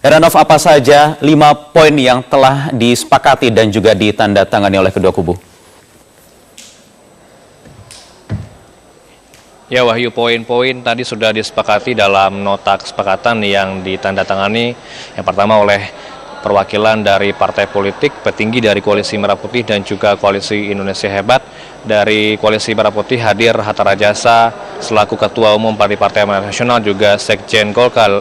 Heranov, apa saja 5 poin yang telah disepakati dan juga ditandatangani oleh kedua kubu? Ya Wahyu, poin-poin tadi sudah disepakati dalam nota kesepakatan yang ditandatangani. Yang pertama oleh perwakilan dari partai politik, petinggi dari Koalisi Merah Putih dan juga Koalisi Indonesia Hebat. Dari Koalisi Merah Putih hadir Hatta Rajasa selaku Ketua Umum Partai Amanat Nasional, juga Sekjen Golkar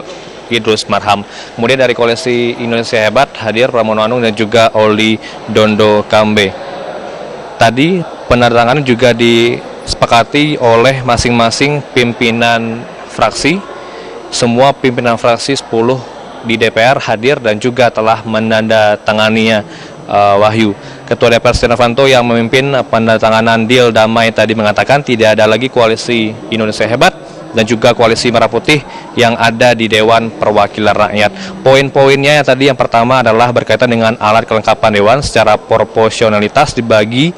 Idrus Marham. Kemudian dari Koalisi Indonesia Hebat hadir Pramono Anung dan juga Oli Dondo Kambe. Tadi penandatanganan juga disepakati oleh masing-masing pimpinan fraksi. Semua pimpinan fraksi 10 di DPR hadir dan juga telah menandatanganinya. Wahyu, Ketua DPR Setia Novanto yang memimpin penandatanganan deal damai tadi mengatakan tidak ada lagi Koalisi Indonesia Hebat dan juga Koalisi Merah Putih yang ada di Dewan Perwakilan Rakyat. Poin-poinnya yang tadi yang pertama adalah berkaitan dengan alat kelengkapan Dewan secara proporsionalitas dibagi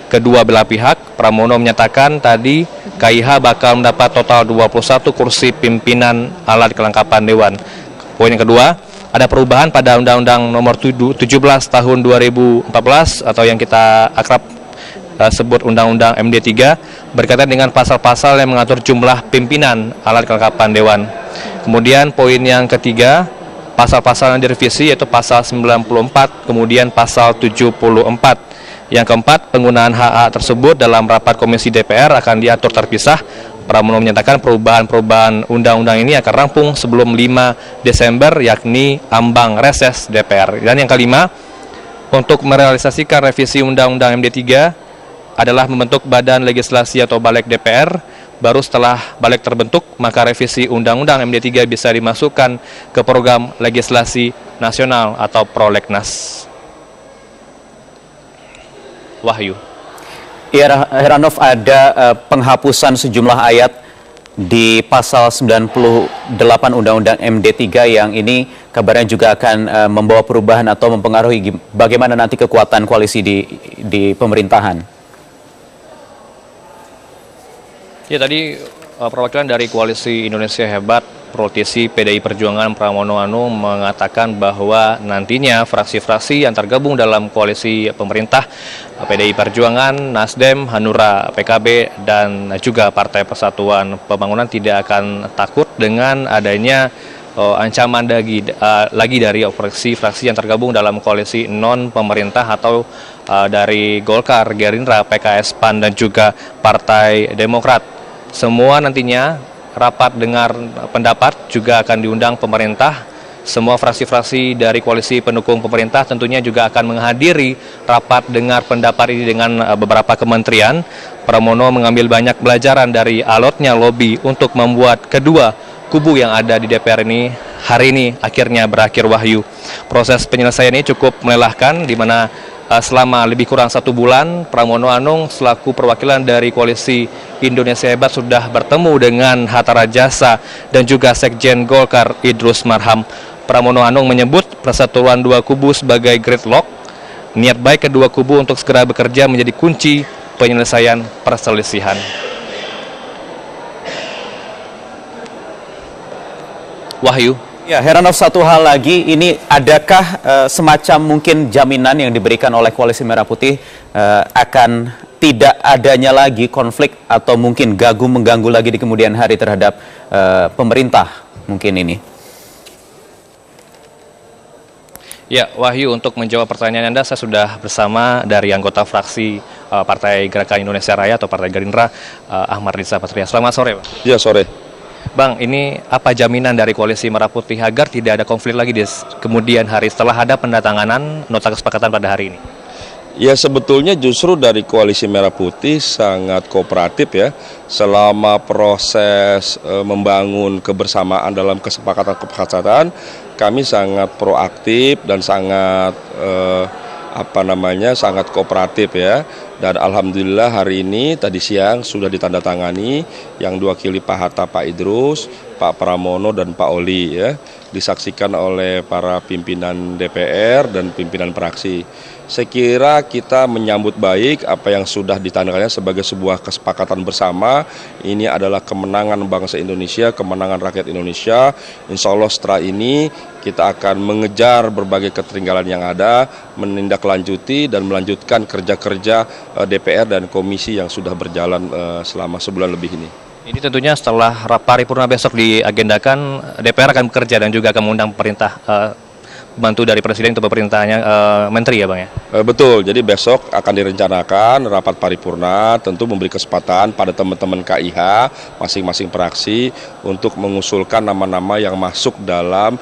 kedua belah pihak. Pramono menyatakan tadi KIH bakal mendapat total 21 kursi pimpinan alat kelengkapan Dewan. Poin yang kedua, ada perubahan pada Undang-Undang Nomor 17 Tahun 2014 atau yang kita akrab sebut Undang-Undang MD3 berkaitan dengan pasal-pasal yang mengatur jumlah pimpinan alat kelengkapan Dewan. Kemudian poin yang ketiga, pasal-pasal yang direvisi yaitu pasal 94, kemudian pasal 74. Yang keempat, penggunaan HA tersebut dalam rapat komisi DPR akan diatur terpisah. Pramono menyatakan perubahan-perubahan undang-undang ini akan rampung sebelum 5 Desember, yakni ambang reses DPR. Dan yang kelima, untuk merealisasikan revisi Undang-Undang MD3 adalah membentuk badan legislasi atau balik DPR. Baru setelah balik terbentuk, maka revisi Undang-Undang MD3 bisa dimasukkan ke program legislasi nasional atau prolegnas. Wahyu. Ya, Heranov, ada penghapusan sejumlah ayat di pasal 98 Undang-Undang MD3 yang ini kabarnya juga akan membawa perubahan atau mempengaruhi bagaimana nanti kekuatan koalisi di pemerintahan. Ya, tadi perwakilan dari Koalisi Indonesia Hebat politisi PDI Perjuangan Pramono Anung mengatakan bahwa nantinya fraksi-fraksi yang tergabung dalam koalisi pemerintah PDI Perjuangan, Nasdem, Hanura, PKB, dan juga Partai Persatuan Pembangunan tidak akan takut dengan adanya ancaman lagi dari fraksi-fraksi yang tergabung dalam koalisi non-pemerintah atau dari Golkar, Gerindra, PKS, PAN, dan juga Partai Demokrat. Semua nantinya rapat dengar pendapat juga akan diundang pemerintah. Semua fraksi-fraksi dari koalisi pendukung pemerintah tentunya juga akan menghadiri rapat dengar pendapat ini dengan beberapa kementerian. Pramono mengambil banyak pelajaran dari alotnya lobby untuk membuat kedua kubu yang ada di DPR ini hari ini akhirnya berakhir. Wahyu, proses penyelesaian ini cukup melelahkan, di mana selama lebih kurang 1 bulan, Pramono Anung selaku perwakilan dari Koalisi Indonesia Hebat sudah bertemu dengan Hatta Rajasa dan juga Sekjen Golkar Idrus Marham. Pramono Anung menyebut persatuan dua kubu sebagai gridlock. Niat baik kedua kubu untuk segera bekerja menjadi kunci penyelesaian perselisihan. Wahyu. Ya, Heranov, satu hal lagi, ini adakah semacam mungkin jaminan yang diberikan oleh Koalisi Merah Putih akan tidak adanya lagi konflik atau mungkin mengganggu lagi di kemudian hari terhadap pemerintah mungkin ini? Ya, Wahyu, untuk menjawab pertanyaan Anda, saya sudah bersama dari anggota fraksi Partai Gerakan Indonesia Raya atau Partai Gerindra, Ahmad Riza Patria. Selamat sore, Pak. Ya, sore. Bang, ini apa jaminan dari Koalisi Merah Putih agar tidak ada konflik lagi di kemudian hari setelah ada pendatanganan nota kesepakatan pada hari ini? Ya, sebetulnya justru dari Koalisi Merah Putih sangat kooperatif ya. Selama proses membangun kebersamaan dalam kesepakatan, kami sangat proaktif dan sangat sangat kooperatif ya. Dan alhamdulillah hari ini tadi siang sudah ditandatangani yang diwakili Pak Hatta, Pak Idrus, Pak Pramono, dan Pak Oli ya. disaksikan oleh para pimpinan DPR dan pimpinan fraksi. Saya kira kita menyambut baik apa yang sudah ditandakannya sebagai sebuah kesepakatan bersama. Ini adalah kemenangan bangsa Indonesia, kemenangan rakyat Indonesia. Insya Allah setelah ini kita akan mengejar berbagai ketertinggalan yang ada, menindaklanjuti dan melanjutkan kerja-kerja DPR dan komisi yang sudah berjalan selama sebulan lebih ini. Ini tentunya setelah paripurna besok diagendakan, DPR akan bekerja dan juga akan mengundang pemerintah bantu dari Presiden untuk perintahnya Menteri ya Bang ya? Betul, jadi besok akan direncanakan rapat paripurna, tentu memberi kesempatan pada teman-teman KIH, masing-masing fraksi untuk mengusulkan nama-nama yang masuk dalam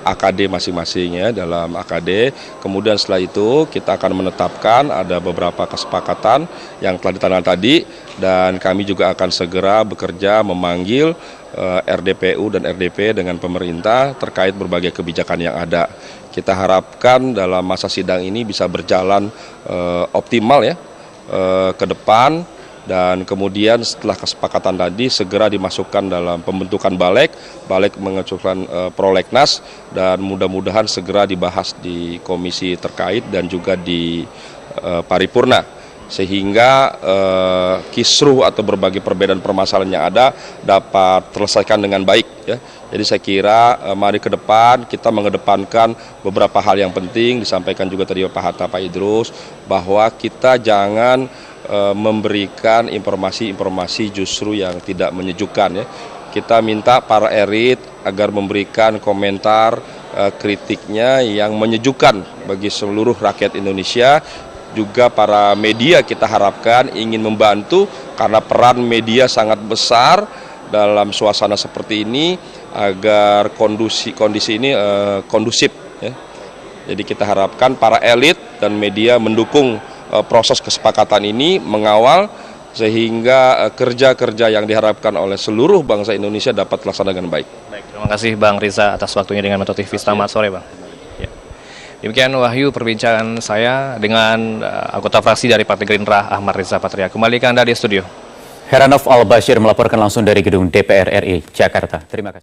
AKD masing-masing ya, dalam AKD. Kemudian setelah itu kita akan menetapkan ada beberapa kesepakatan yang telah ditandatangani tadi, dan kami juga akan segera bekerja memanggil RDPU dan RDP dengan pemerintah terkait berbagai kebijakan yang ada. Kita harapkan dalam masa sidang ini bisa berjalan optimal ya ke depan, dan kemudian setelah kesepakatan tadi segera dimasukkan dalam pembentukan balik mengajukan prolegnas, dan mudah-mudahan segera dibahas di komisi terkait dan juga di paripurna, sehingga kisruh atau berbagai perbedaan permasalahan yang ada dapat terselesaikan dengan baik ya. Jadi saya kira mari ke depan kita mengedepankan beberapa hal yang penting, disampaikan juga tadi Pak Hatta, Pak Idrus, bahwa kita jangan memberikan informasi-informasi justru yang tidak menyejukkan ya. Kita minta para elit agar memberikan komentar kritiknya yang menyejukkan bagi seluruh rakyat Indonesia. Juga para media kita harapkan ingin membantu, karena peran media sangat besar dalam suasana seperti ini agar kondisi ini kondusif ya. Jadi kita harapkan para elit dan media mendukung proses kesepakatan ini, mengawal sehingga kerja-kerja yang diharapkan oleh seluruh bangsa Indonesia dapat terlaksana dengan baik. Baik, terima kasih Bang Riza atas waktunya dengan Metro TV. Selamat sore Bang. Demikian Wahyu perbincangan saya dengan anggota fraksi dari Partai Gerindra Ahmad Riza Patria. Kembali ke Anda di studio. Heranov Al-Bashir melaporkan langsung dari gedung DPR RI Jakarta. Terima kasih.